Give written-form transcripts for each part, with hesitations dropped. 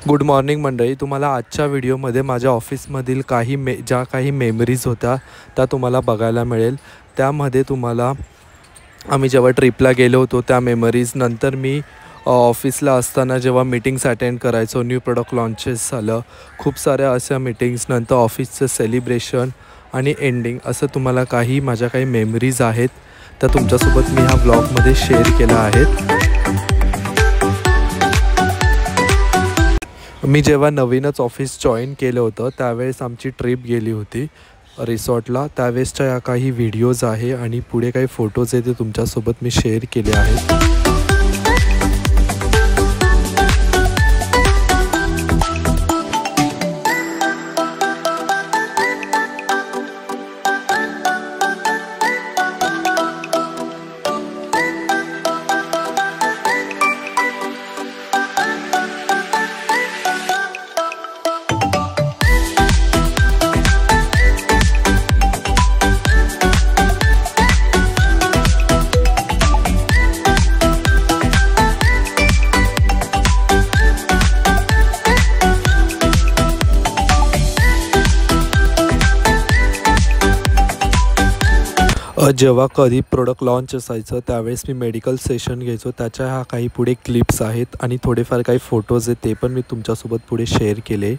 Good morning मंडळी. तुम्हाला आजच्या व्हिडिओमध्ये माझ्या ऑफिसमधील ज्या काही मेमरीज होत्या त्या तुम्हाला बघायला मिळेल. त्यामध्ये तुम्हाला आम्ही जेव्हा ट्रिपला गेलो होतो त्या मेमरीज, नंतर मी ऑफिसला असताना जेव्हा मीटिंग्स अटेंड करायचो, न्यू प्रोडक्ट लॉन्चेस झालं, खूप साऱ्या अशा मीटिंग्स, नंतर ऑफिसचं सेलिब्रेशन आणि एंडिंग, असं तुम्हाला माझ्या काही मेमरीज आहेत त्या तुमच्यासोबत मी ह्या ब्लॉगमध्ये शेअर केल्या आहेत. मी जेव्हा नवीनच ऑफिस जॉईन केलं होतं त्यावेळेस आमची ट्रिप गेली होती रिसॉर्टला. त्यावेळेसच्या या काही व्हिडिओज आहे आणि पुढे काही फोटोज आहे ते तुमच्यासोबत मी शेअर केले आहेत. जेव्हा कधी प्रोडक्ट लॉन्च असायचं त्यावेळेस मी मेडिकल सेशन घ्यायचो. त्याच्या ह्या काही पुढे क्लिप्स आहेत आणि थोडेफार काही फोटोज आहेत ते पण मी तुमच्यासोबत पुढे शेअर केले.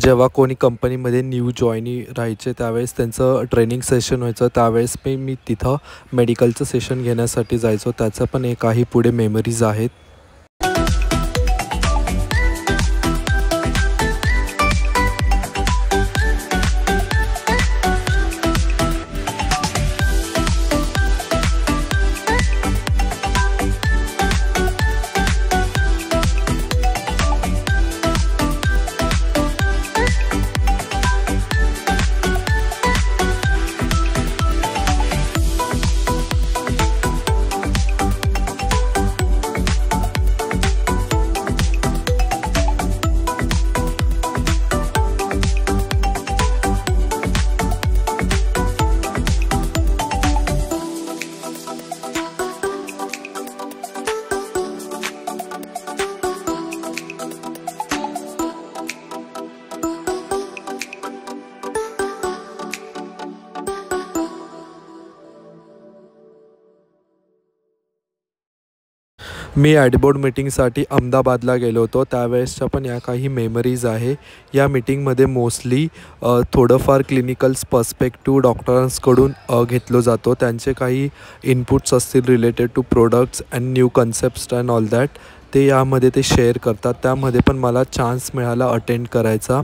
जेव्हा कोणी कंपनीमध्ये न्यू जॉईनी राहायचे त्यावेळेस त्यांचं ट्रेनिंग सेशन व्हायचं, त्यावेळेस मी तिथं मेडिकलचं सेशन घेण्यासाठी जायचो. त्याचं पण काही पुढे मेमरीज आहेत. मी ॲडबोर्ड मीटिंगसाठी अहमदाबादला गेलो होतो. त्यावेळेसच्या पण या काही मेमरीज आहे. या मीटिंगमध्ये मोस्टली थोडंफार क्लिनिकल्स पर्स्पेक्टिव्ह डॉक्टरांकडून घेतलं जातो. त्यांचे काही इनपुट्स असतील related to products and new concepts and all that, ते यामध्ये ते शेअर करतात. त्यामध्ये पण मला चान्स मिळाला अटेंड करायचा.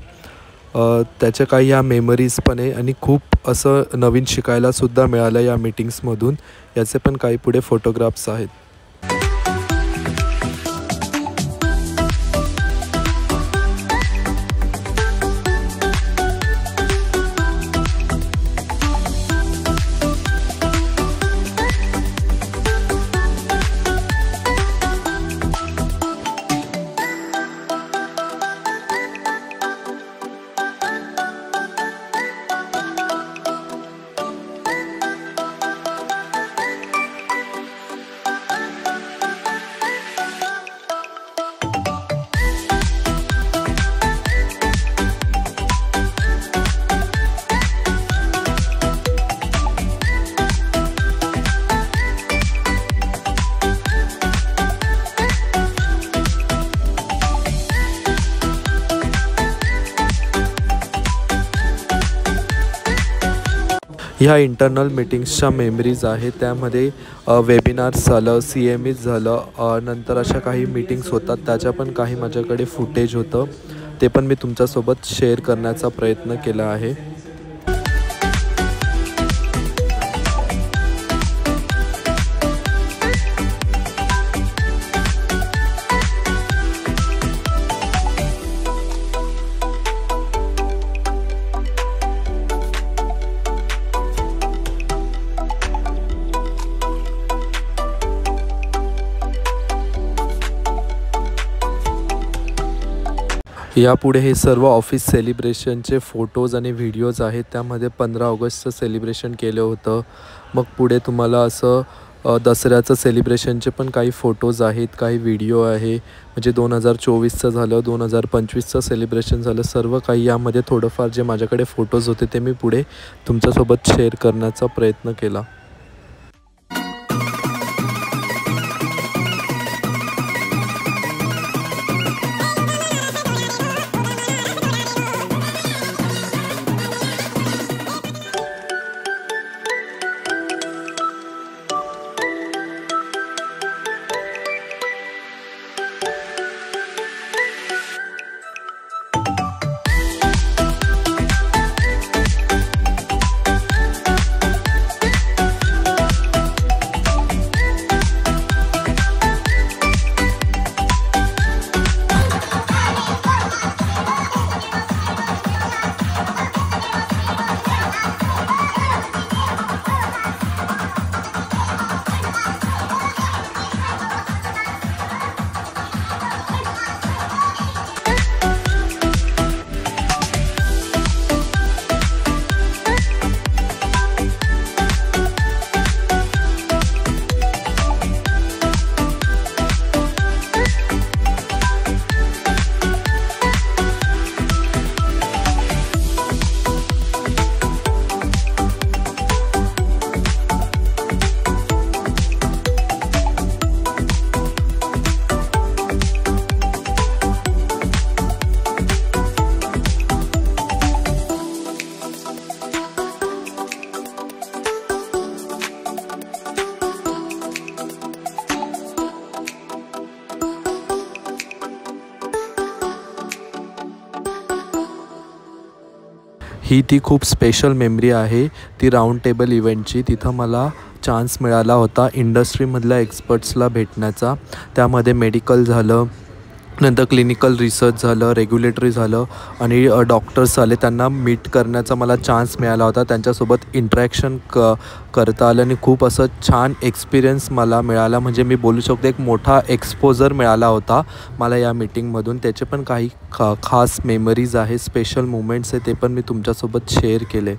त्याच्या काही या मेमरीज पण आहे आणि खूप असं नवीन शिकायलासुद्धा मिळालं या मीटिंग्समधून. याचे पण काही पुढे फोटोग्राफ्स आहेत. ह्या इंटरनल मीटिंग्सच्या मेमरीज आहेत. त्यामध्ये वेबिनार्स झालं, CMEs झालं, नंतर अशा काही मीटिंग्स होतात त्याच्या पण काही माझ्याकडे फुटेज होतं. ते पण मी तुमच्यासोबत शेअर करण्याचा प्रयत्न केला आहे. यापुढे हे सर्व ऑफिस सेलिब्रेशनचे फोटोज आणि व्हिडिओज आहेत. त्यामध्ये 15 ऑगस्टचं सेलिब्रेशन केलं होतं. मग पुढे तुम्हाला असं दसऱ्याचं सेलिब्रेशनचे पण काही फोटोज आहेत, काही व्हिडिओ आहे. म्हणजे 2024चं झालं, 2025चं सेलिब्रेशन झालं. सर्व काही यामध्ये थोडंफार जे माझ्याकडे फोटोज होते ते मी पुढे तुमच्यासोबत शेअर करण्याचा प्रयत्न केला. ही ती खूप स्पेशल मेमरी आहे ती राऊंड टेबल इव्हेंटची. तिथं मला चान्स मिळाला होता इंडस्ट्रीमधल्या एक्सपर्ट्सला भेटण्याचा. त्यामध्ये मेडिकल झालं, नंतर क्लिनिकल रिसर्च झालं, रेग्युलेटरी झालं आणि डॉक्टर्स आले. त्यांना मीट करण्याचा मला चान्स मिळाला होता. त्यांच्यासोबत इंटरॅक्शन करता आलं आणि खूप असं छान एक्सपिरियन्स मला मिळाला. म्हणजे मी बोलू शकतो एक मोठा एक्सपोजर मिळाला होता मला या मीटिंगमधून. त्याचे पण काही खास मेमरीज आहे, स्पेशल मुमेंट्स आहे, ते पण मी तुमच्यासोबत शेअर केले.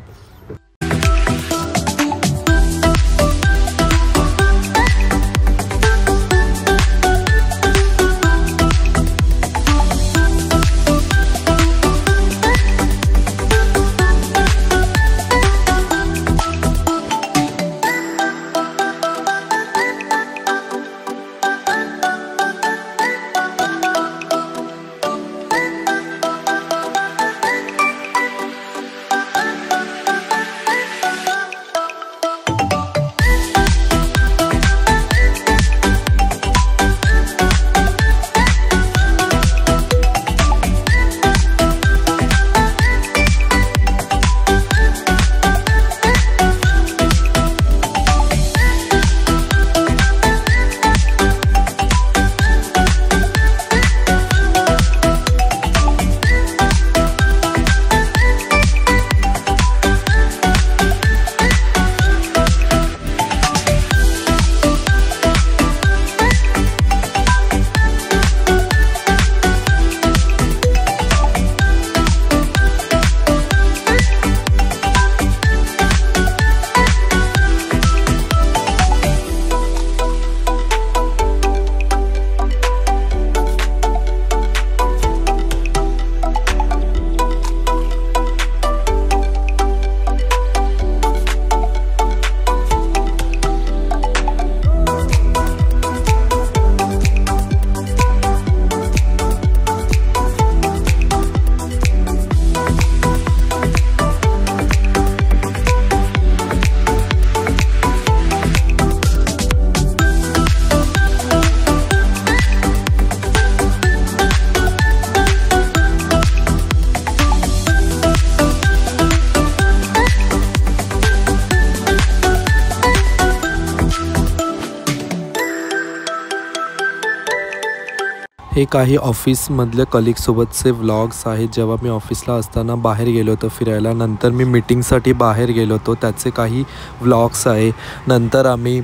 हे काही ऑफिसमधल्या कलिगसोबतचे व्लॉग्स आहेत जेव्हा मी ऑफिसला असताना बाहेर गेलो होतो फिरायला. नंतर मी मीटिंगसाठी बाहेर गेलो होतो त्याचे काही व्लॉग्स आहे. नंतर आम्ही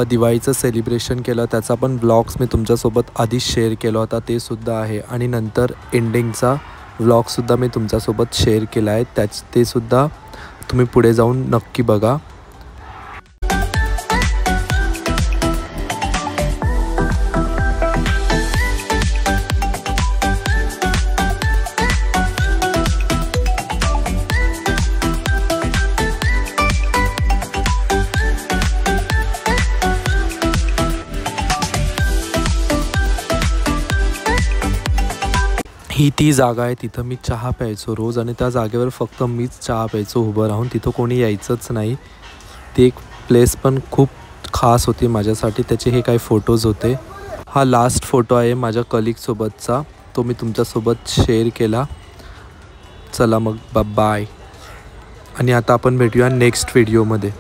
दिवाळीचं सेलिब्रेशन केलं त्याचा पण व्लॉग्स मी तुमच्यासोबत आधीच शेअर केला होता ते सुद्धा आहे. आणि नंतर एंडिंगचा व्लॉगसुद्धा मी तुमच्यासोबत शेअर केला आहे ते सुद्धा तुम्ही पुढे जाऊन नक्की बघा. ही ती जागा आहे तिथं मी चहा प्यायचो रोज आणि त्या जागेवर फक्त मीच चहा प्यायचो उभं राहून. तिथं कोणी यायचंच नाही. ती एक प्लेस पण खूप खास होती माझ्यासाठी. त्याचे हे काही फोटोज होते. हा लास्ट फोटो आहे माझ्या कलिगसोबतचा तो मी तुमच्यासोबत शेअर केला. चला मग बाय आणि आता आपण भेटूया नेक्स्ट व्हिडिओमध्ये.